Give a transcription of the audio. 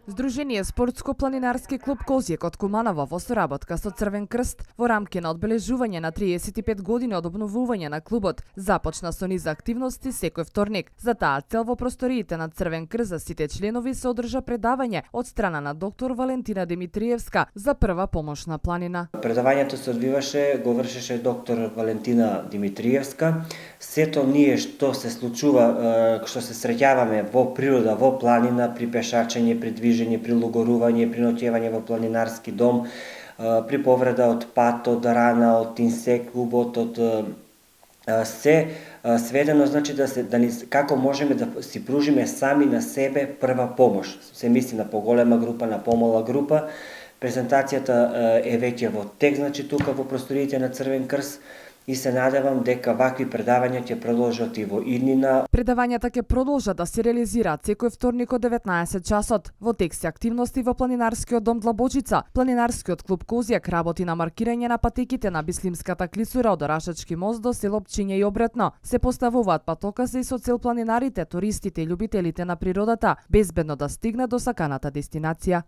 Здружение Спортско-планинарски клуб Козјек од Куманово во соработка со Црвен крст во рамки на одбележување на 35 години од обновување на клубот започна со низ активности секој вторник. За таа цел во просториите на Црвен крст за сите членови се одржа предавање од страна на доктор Валентина Димитриевска за прва помош на планина. Предавањето се одвиваше, го вршеше доктор Валентина Димитриевска. Сето ние што се случува, што се среќаваме во природа, во планина, при пешачење, при движење, при лугорување, при ноќевање во планинарски дом, при повреда од пат, од рана, од инсект, убот, од се сведено, значи како можеме да си пружиме сами на себе прва помош. Се мисли на поголема група, на помала група. Презентацијата е веќе во тек, значи тука во просториите на Црвен крст, и се надевам дека вакви предавања ќе продолжат и во иднина. Предавањата ќе продолжат да се реализираат секој вторник од 19 часот. Во тек се активности во планинарскиот дом Длабочица. Планинарскиот клуб Козјак работи на маркирање на патеките на Бислимската клисура од Орашачки мост до село Пчиње и обратно. Се поставуваат патокази со цел планинарите, туристите и љубителите на природата безбедно да стигнат до саканата дестинација.